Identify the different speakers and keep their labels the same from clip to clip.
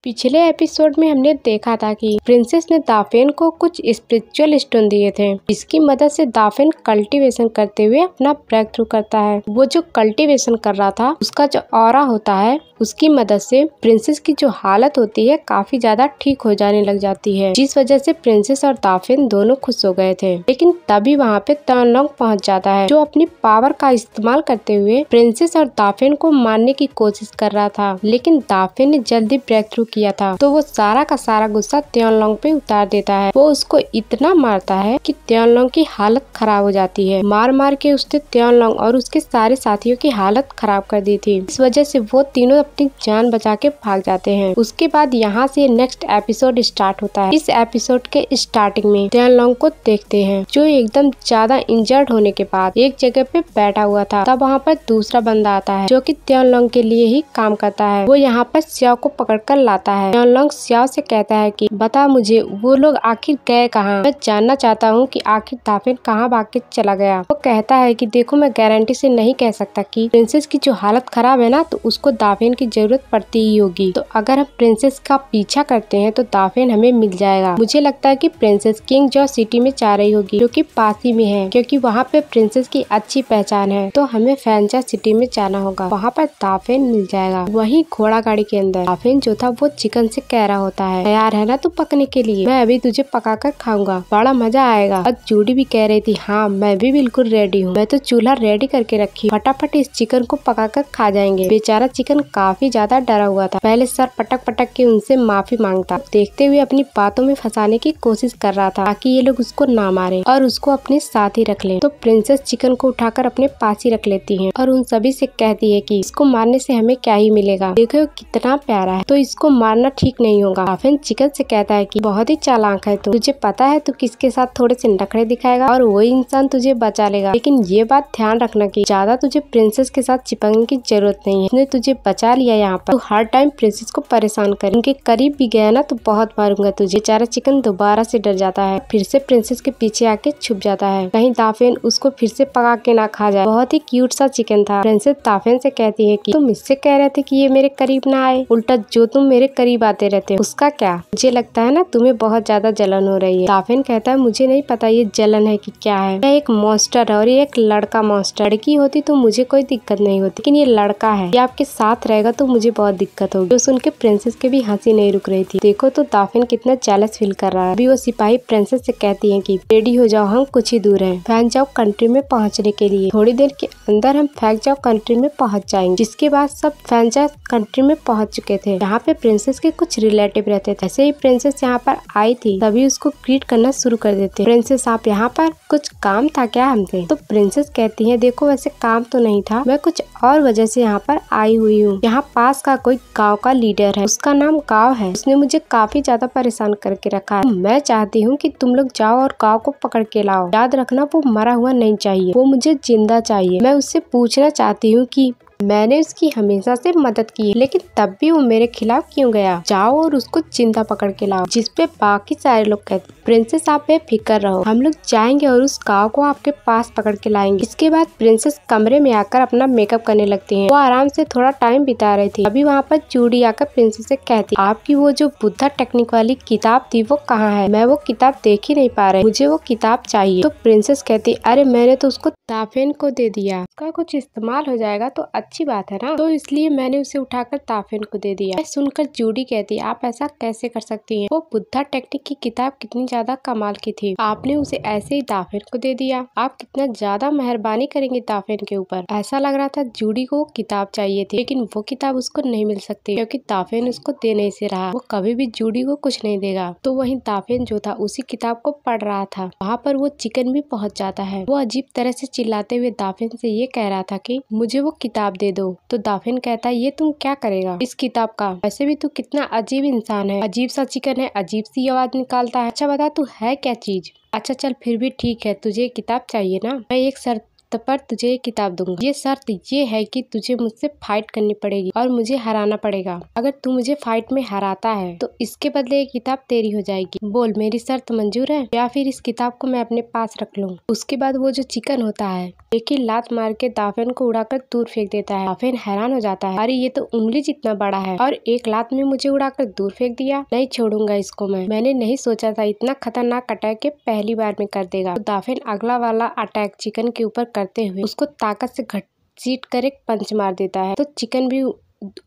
Speaker 1: पिछले एपिसोड में हमने देखा था कि प्रिंसेस ने दाफेन को कुछ स्पिरिचुअल स्टोन दिए थे, जिसकी मदद से दाफेन कल्टीवेशन करते हुए अपना ब्रेक थ्रू करता है। वो जो कल्टीवेशन कर रहा था उसका जो ऑरा होता है उसकी मदद से प्रिंसेस की जो हालत होती है काफी ज्यादा ठीक हो जाने लग जाती है, जिस वजह से प्रिंसेस और दाफेन दोनों खुश हो गए थे। लेकिन तभी वहाँ पे तियानलोंग पहुँच जाता है, जो अपनी पावर का इस्तेमाल करते हुए प्रिंसेस और दाफेन को मारने की कोशिश कर रहा था। लेकिन दाफेन ने जल्दी ब्रेक थ्रू किया था तो वो सारा का सारा गुस्सा तियानलोंग पे उतार देता है। वो उसको इतना मारता है कि तियानलोंग की हालत खराब हो जाती है। मार मार के उसने तियानलोंग और उसके सारे साथियों की हालत खराब कर दी थी। इस वजह से वो तीनों अपनी जान बचा के भाग जाते हैं। उसके बाद यहाँ से नेक्स्ट एपिसोड स्टार्ट होता है। इस एपिसोड के स्टार्टिंग में तियानलोंग को देखते हैं, जो एकदम ज्यादा इंजर्ड होने के बाद एक जगह पे बैठा हुआ था। तब वहाँ पर दूसरा बंदा आता है जो कि तियानलोंग के लिए ही काम करता है। वो यहाँ पर स्याओ को पकड़ कर लाता है। तियानलोंग स्याओ से कहता है कि बता मुझे वो लोग आखिर गए कहाँ। मैं जानना चाहता हूँ कि आखिर दाफेन कहाँ भाग के चला गया। वो कहता है कि देखो, मैं गारंटी से नहीं कह सकता कि प्रिंसेस की जो हालत खराब है ना, तो उसको दाफेन की जरूरत पड़ती ही होगी। तो अगर हम प्रिंसेस का पीछा करते हैं तो दाफेन हमें मिल जाएगा। मुझे लगता है कि प्रिंसेस किंग जॉ सिटी में जा रही होगी, जो कि पास ही में है, क्योंकि वहाँ पे प्रिंसेस की अच्छी पहचान है। तो हमें फैंजा सिटी में जाना होगा, वहाँ पर दाफेन मिल जाएगा। वहीं घोड़ा गाड़ी के अंदर दाफेन जो था वो चिकन से कह रहा होता है, तैयार है ना तू पकने के लिए? मैं अभी तुझे पका कर खाऊंगा, बड़ा मजा आएगा। और जूडी भी कह रही थी, हाँ मैं भी बिल्कुल रेडी हूँ, मैं तो चूल्हा रेडी करके रखी, फटाफट इस चिकन को पका कर खा जाएंगे। बेचारा चिकन काफी ज्यादा डरा हुआ था। पहले सर पटक पटक के उनसे माफी मांगता, देखते हुए अपनी बातों में फंसाने की कोशिश कर रहा था ताकि ये लोग उसको ना मारे और उसको अपने साथ ही रख ले। तो प्रिंसेस चिकन को उठाकर अपने पास ही रख लेती है और उन सभी से कहती है कि इसको मारने से हमें क्या ही मिलेगा, देखो कितना प्यारा है, तो इसको मारना ठीक नहीं होगा। दाफेन चिकन से कहता है कि बहुत ही चालाक है तू, तुझे पता है तू किसके साथ थोड़े से नखरे दिखाएगा और वही इंसान तुझे बचा लेगा। लेकिन ये बात ध्यान रखना कि ज्यादा तुझे प्रिंसेस के साथ चिपकने की जरूरत नहीं है। उसने तुझे बचा लिया यहाँ पर, तू हर टाइम प्रिंसेस को परेशान कर, उनके करीब भी गया ना तो बहुत मारूंगा तुझे। बेचारा चिकन दोबारा से डर जाता है, फिर से प्रिंसेस के पीछे आके छुप जाता है, कहीं दाफेन उसको फिर से पका के ना खा जाए। बहुत ही क्यूट सा चिकन था। प्रिंसेस दाफेन से कहती है कि तुम इससे कह रहे थे कि ये मेरे करीब ना आए, उल्टा जो तुम मेरे करीब आते रहते हो उसका क्या? मुझे लगता है ना तुम्हें बहुत ज्यादा जलन हो रही है। दाफेन कहता है मुझे नहीं पता ये जलन है कि क्या है, मैं एक मॉन्स्टर है और ये एक लड़का मॉन्स्टर। लड़की होती तो मुझे कोई दिक्कत नहीं होती, लेकिन ये लड़का है, ये आपके साथ रहेगा तो मुझे बहुत दिक्कत होगी। तो सुन के प्रिंसेस के भी हंसी नहीं रुक रही थी। देखो तो दाफेन कितना जेलस फील कर रहा है। अभी वो सिपाही प्रिंसेस से कहती है कि रेडी हो जाओ, हम कुछ ही दूर है फैंजाओ कंट्री में पहुँचने के लिए। थोड़ी देर के अंदर हम फैंजाओ कंट्री में पहुँच जाएंगे। जिसके बाद सब फैंजाओ कंट्री में पहुँच चुके थे। यहाँ पे प्रिंसेस के कुछ रिलेटिव रहते थे। ऐसे ही प्रिंसेस यहाँ पर आई थी तभी उसको ग्रीट करना शुरू कर देते। प्रिंसेस आप यहाँ पर कुछ काम था क्या हमसे? तो प्रिंसेस कहती है देखो वैसे काम तो नहीं था, मैं कुछ और वजह से यहाँ पर आई हुई हूँ। यहाँ पास का कोई गांव का लीडर है, उसका नाम गांव है, उसने मुझे काफी ज्यादा परेशान करके रखा है। मैं चाहती हूँ कि तुम लोग जाओ और गांव को पकड़ के लाओ। याद रखना वो मरा हुआ नहीं चाहिए, वो मुझे जिंदा चाहिए। मैं उससे पूछना चाहती हूँ कि मैंने उसकी हमेशा से मदद की है, लेकिन तब भी वो मेरे खिलाफ क्यों गया? जाओ और उसको जिंदा पकड़ के लाओ। जिस पे बाकी सारे लोग कहते प्रिंसेस आप बेफिक्र रहो, हम लोग जाएंगे और उस गांव को आपके पास पकड़ के लाएंगे। इसके बाद प्रिंसेस कमरे में आकर अपना मेकअप करने लगती है। वो आराम से थोड़ा टाइम बिता रही थी। अभी वहाँ पर जूडी आकर प्रिंसेस से कहती आपकी वो जो बुद्धा टेक्निक वाली किताब थी वो कहाँ है? मैं वो किताब देख ही नहीं पा रही, मुझे वो किताब चाहिए। तो प्रिंसेस कहती अरे मैंने तो उसको दाफेन को दे दिया, उसका कुछ इस्तेमाल हो जाएगा तो अच्छी बात है ना, तो इसलिए मैंने उसे उठाकर दाफेन को दे दिया। सुनकर जूडी कहती आप ऐसा कैसे कर सकती हैं? वो बुद्धा टेक्निक की किताब कितनी ज्यादा कमाल की थी, आपने उसे ऐसे ही दाफेन को दे दिया। आप कितना ज्यादा मेहरबानी करेंगे दाफेन के ऊपर। ऐसा लग रहा था जूडी को किताब चाहिए थी, लेकिन वो किताब उसको नहीं मिल सकती क्योंकि दाफेन उसको दे नहीं से रहा। वो कभी भी जूडी को कुछ नहीं देगा। तो वहीं दाफेन जो था उसी किताब को पढ़ रहा था। वहाँ पर वो चिकन भी पहुँच जाता है। वो अजीब तरह से चिल्लाते हुए दाफेन से ये कह रहा था कि मुझे वो किताब दे दो। तो दाफेन कहता है ये तुम क्या करेगा इस किताब का? वैसे भी तू कितना अजीब इंसान है, अजीब सा चिकन है, अजीब सी आवाज निकालता है। अच्छा बता तू है क्या चीज? अच्छा चल फिर भी ठीक है, तुझे किताब चाहिए ना, मैं एक शर्त शर्त पर तुझे ये किताब दूंगा। ये शर्त ये है कि तुझे मुझसे फाइट करनी पड़ेगी और मुझे हराना पड़ेगा। अगर तू मुझे फाइट में हराता है तो इसके बदले ये किताब तेरी हो जाएगी। बोल, मेरी शर्त मंजूर है या फिर इस किताब को मैं अपने पास रख लूँ। उसके बाद वो जो चिकन होता है एक ही लात मार के दाफेन को उड़ाकर दूर फेंक देता है। दाफेन हैरान हो जाता है, अरे ये तो उंगली जितना बड़ा है और एक लात में मुझे उड़ाकर दूर फेंक दिया। नहीं छोड़ूंगा इसको मैंने नहीं सोचा था इतना खतरनाक अटैक पहली बार में कर देगा। तो दाफेन अगला वाला अटैक चिकन के ऊपर करते हुए उसको ताकत से घसीट कर एक पंच मार देता है। तो चिकन भी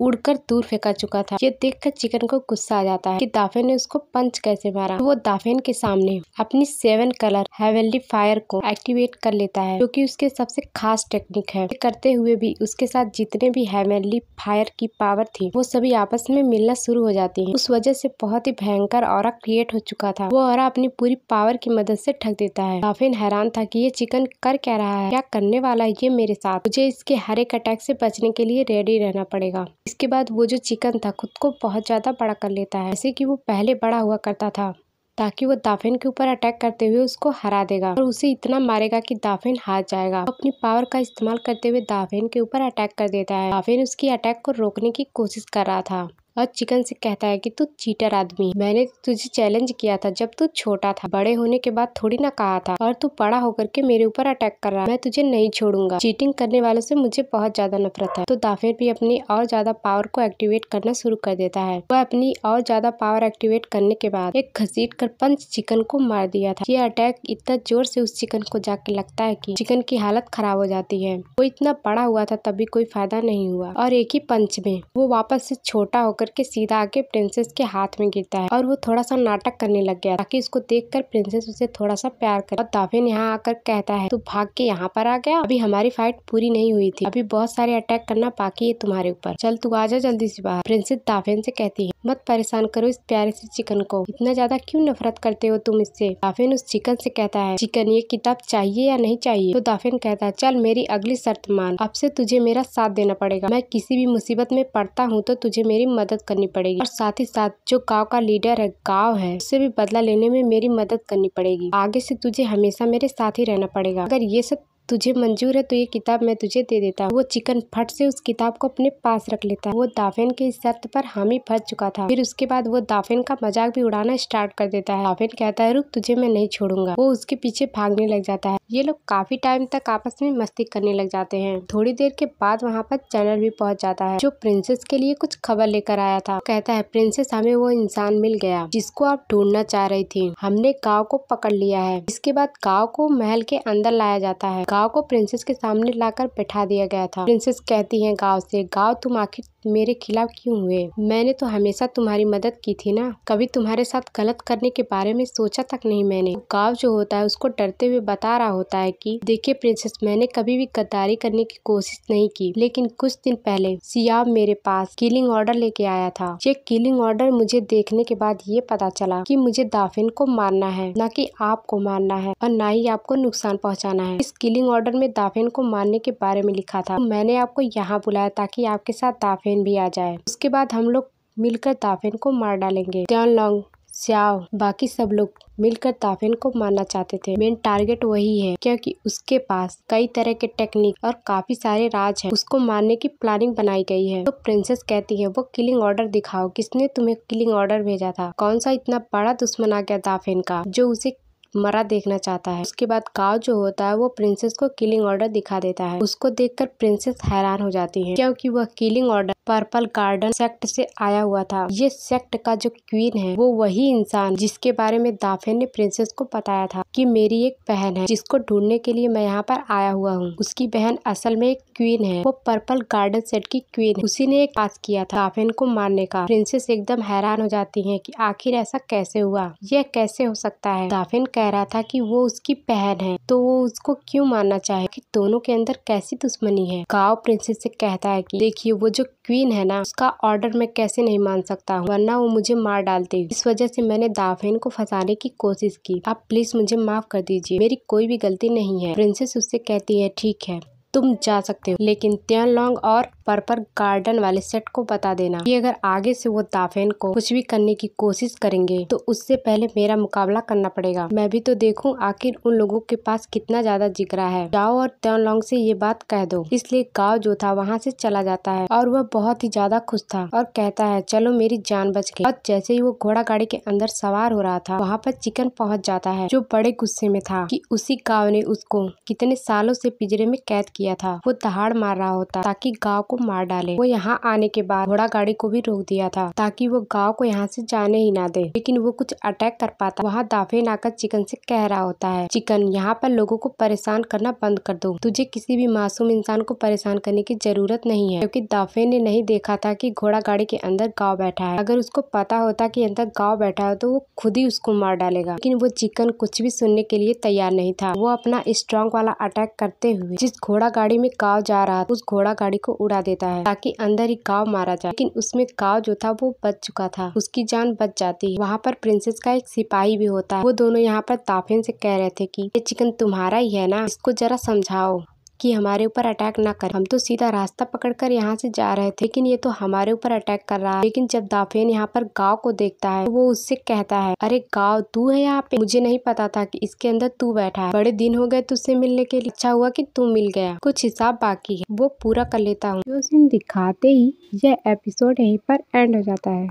Speaker 1: उड़कर दूर फेंका चुका था। ये देखकर चिकन को गुस्सा आ जाता है कि दाफेन ने उसको पंच कैसे मारा। तो वो दाफेन के सामने अपनी 7 कलर हेवनली फायर को एक्टिवेट कर लेता है, जो कि उसके सबसे खास टेक्निक है। करते हुए भी उसके साथ जितने भी हेवनली फायर की पावर थी वो सभी आपस में मिलना शुरू हो जाती है। उस वजह से बहुत ही भयंकर ऑरा क्रिएट हो चुका था। वो ऑरा अपनी पूरी पावर की मदद से ढक देता है। दाफेन हैरान था कि ये चिकन कर क्या रहा है, क्या करने वाला है ये मेरे साथ। मुझे इसके हर एक अटैक से बचने के लिए रेडी रहना पड़ेगा। इसके बाद वो जो चिकन था खुद को बहुत ज्यादा बड़ा कर लेता है, जैसे कि वो पहले बड़ा हुआ करता था, ताकि वो दाफेन के ऊपर अटैक करते हुए उसको हरा देगा और उसे इतना मारेगा कि दाफेन हार जाएगा। अपनी पावर का इस्तेमाल करते हुए दाफेन के ऊपर अटैक कर देता है। दाफेन उसकी अटैक को रोकने की कोशिश कर रहा था और चिकन से कहता है कि तू चीटर आदमी, मैंने तुझे चैलेंज किया था जब तू छोटा था, बड़े होने के बाद थोड़ी ना कहा था, और तू बड़ा होकर के मेरे ऊपर अटैक कर रहा है। मैं तुझे नहीं छोड़ूंगा। चीटिंग करने वालों से मुझे बहुत ज्यादा नफरत है। तो दाफेन भी अपनी और ज्यादा पावर को एक्टिवेट करना शुरू कर देता है। वह अपनी और ज्यादा पावर एक्टिवेट करने के बाद एक घसीट कर पंच चिकन को मार दिया था। ये अटैक इतना जोर से उस चिकन को जाके लगता है कि चिकन की हालत खराब हो जाती है। वो इतना बड़ा हुआ था तब भी कोई फायदा नहीं हुआ और एक ही पंच में वो वापस से छोटा होकर के सीधा आके प्रिंसेस के हाथ में गिरता है और वो थोड़ा सा नाटक करने लग गया ताकि उसको देखकर प्रिंसेस उसे थोड़ा सा प्यार करे। और दाफेन यहाँ आकर कहता है, तू भाग के यहाँ पर आ गया, अभी हमारी फाइट पूरी नहीं हुई थी, अभी बहुत सारे अटैक करना बाकी है तुम्हारे ऊपर, चल तू आजा जल्दी से बाहर। प्रिंसेस दाफेन से कहती है, मत परेशान करो इस प्यारे से चिकन को, इतना ज्यादा क्यों नफरत करते हो तुम इससे। दाफेन उस चिकन से कहता है, चिकन ये किताब चाहिए या नहीं चाहिए। तो दाफेन कहता है, चल मेरी अगली शर्त मान, अब से तुझे मेरा साथ देना पड़ेगा। मैं किसी भी मुसीबत में पड़ता हूँ तो तुझे मेरी मदद करनी पड़ेगी और साथ ही साथ जो गांव का लीडर है, गांव है, उससे भी बदला लेने में मेरी मदद करनी पड़ेगी। आगे से तुझे हमेशा मेरे साथ ही रहना पड़ेगा। अगर ये सब तुझे मंजूर है तो ये किताब मैं तुझे दे देता हूँ। वो चिकन फट से उस किताब को अपने पास रख लेता है। वो दाफेन के इस शर्त पर हामी भर चुका था। फिर उसके बाद वो दाफेन का मजाक भी उड़ाना स्टार्ट कर देता है। दाफेन कहता है, रुक, तुझे मैं नहीं छोड़ूंगा। वो उसके पीछे भागने लग जाता है। ये लोग काफी टाइम तक आपस में मस्ती करने लग जाते हैं। थोड़ी देर के बाद वहाँ पर जनरल भी पहुँच जाता है, जो प्रिंसेस के लिए कुछ खबर लेकर आया था। कहता है, प्रिंसेस, हमें वो इंसान मिल गया जिसको आप ढूंढना चाह रही थी। हमने गाँव को पकड़ लिया है। इसके बाद गाँव को महल के अंदर लाया जाता है। गाँव को प्रिंसेस के सामने लाकर बैठा दिया गया था। प्रिंसेस कहती है गाँव से, गाँव तुम आखिर मेरे खिलाफ क्यों हुए? मैंने तो हमेशा तुम्हारी मदद की थी ना, कभी तुम्हारे साथ गलत करने के बारे में सोचा तक नहीं मैंने। गाँव जो होता है उसको डरते हुए बता रहा होता है कि देखिए प्रिंसेस, मैंने कभी भी गद्दारी करने की कोशिश नहीं की, लेकिन कुछ दिन पहले सियाब मेरे पास किलिंग ऑर्डर लेके आया था। ये किलिंग ऑर्डर मुझे देखने के बाद ये पता चला कि मुझे दाफिन को मारना है, न कि आपको मारना है और न ही आपको नुकसान पहुँचाना है। इस किलिंग ऑर्डर में दाफिन को मारने के बारे में लिखा था। मैंने आपको यहाँ बुलाया ताकि आपके साथ दाफिन भी आ जाए। उसके बाद हम लोग मिलकर दाफिन को मार डालेंगे। त्यानलोंग, स्याओ, बाकी सब लोग मिलकर दाफिन को मारना चाहते थे। मेन टारगेट वही है क्योंकि उसके पास कई तरह के टेक्निक और काफी सारे राज हैं। उसको मारने की प्लानिंग बनाई गई है। तो प्रिंसेस कहती है, वो किलिंग ऑर्डर दिखाओ, किसने तुम्हें किलिंग ऑर्डर भेजा था? कौन सा इतना बड़ा दुश्मन आ गया दाफिन का जो उसे मरा देखना चाहता है? उसके बाद गाँव जो होता है वो प्रिंसेस को किलिंग ऑर्डर दिखा देता है। उसको देखकर प्रिंसेस हैरान हो जाती है क्योंकि वह killing order purple garden sect से आया हुआ था। ये सेक्ट का जो क्वीन है वो वही इंसान जिसके बारे में दाफिन ने प्रिंसेस को बताया था कि मेरी एक बहन है जिसको ढूंढने के लिए मैं यहाँ पर आया हुआ हूँ। उसकी बहन असल में एक क्वीन है, वो पर्पल गार्डन सेट की क्वीन है। उसी ने एक पास किया था दाफिन को मारने का। प्रिंसेस एकदम हैरान हो जाती है कि आखिर ऐसा कैसे हुआ, यह कैसे हो सकता है। दाफिन कह रहा था कि वो उसकी बहन है तो वो उसको क्यों मारना चाहे, कि दोनों के अंदर कैसी दुश्मनी है। गाँव प्रिंसेस से कहता है कि देखिए वो जो क्वीन है ना, उसका ऑर्डर मैं कैसे नहीं मान सकता हूँ, वरना वो मुझे मार डालती। इस वजह से मैंने दाफिन को फंसाने की कोशिश की। आप प्लीज मुझे माफ कर दीजिए, मेरी कोई भी गलती नहीं है। प्रिंसेस उससे कहती है, ठीक है तुम जा सकते हो, लेकिन त्यानलोंग और पर्पल गार्डन वाले सेट को बता देना कि अगर आगे से वो दाफेन को कुछ भी करने की कोशिश करेंगे तो उससे पहले मेरा मुकाबला करना पड़ेगा। मैं भी तो देखूं आखिर उन लोगों के पास कितना ज्यादा जिगरा है। जाओ और त्योलोंग से ये बात कह दो। इसलिए गाओ जो था वहाँ से चला जाता है और वह बहुत ही ज्यादा खुश था और कहता है चलो मेरी जान बच गई। और जैसे ही वो घोड़ा गाड़ी के अंदर सवार हो रहा था वहाँ पर चिकन पहुँच जाता है, जो बड़े गुस्से में था कि उसी गाँव ने उसको कितने सालों से पिंजरे में कैद किया था। वो दहाड़ मार रहा होता ताकि गाँव को मार डाले। वो यहाँ आने के बाद घोड़ा गाड़ी को भी रोक दिया था ताकि वो गाँव को यहाँ से जाने ही ना दे, लेकिन वो कुछ अटैक कर पाता। वहाँ दाफेन आकर चिकन से कह रहा होता है, चिकन यहाँ पर लोगों को परेशान करना बंद कर दो। तुझे किसी भी मासूम इंसान को परेशान करने की जरूरत नहीं है, क्योंकि दाफेन ने नहीं देखा था कि घोड़ा गाड़ी के अंदर गाँव बैठा है। अगर उसको पता होता कि अंदर गाँव बैठा है तो वो खुद ही उसको मार डालेगा। लेकिन वो चिकन कुछ भी सुनने के लिए तैयार नहीं था। वो अपना स्ट्रॉन्ग वाला अटैक करते हुए जिस घोड़ा गाड़ी में गाँव जा रहा था उस घोड़ा गाड़ी को उड़ा देता है ताकि अंदर ही गाँव मारा जाए। लेकिन उसमें गाँव जो था वो बच चुका था, उसकी जान बच जाती है। वहाँ पर प्रिंसेस का एक सिपाही भी होता है। वो दोनों यहाँ पर दाफेन से कह रहे थे कि ये चिकन तुम्हारा ही है ना, इसको जरा समझाओ कि हमारे ऊपर अटैक ना करे। हम तो सीधा रास्ता पकड़कर यहाँ से जा रहे थे, लेकिन ये तो हमारे ऊपर अटैक कर रहा है। लेकिन जब दाफेन यहाँ पर गाँव को देखता है तो वो उससे कहता है, अरे गाँव तू है यहाँ पे? मुझे नहीं पता था कि इसके अंदर तू बैठा है। बड़े दिन हो गए तुझसे मिलने के लिए, अच्छा हुआ कि तू मिल गया। कुछ हिसाब बाकी है वो पूरा कर लेता हूँ। जो सीन दिखाते ही यह एपिसोड यहीं पर एंड हो जाता है।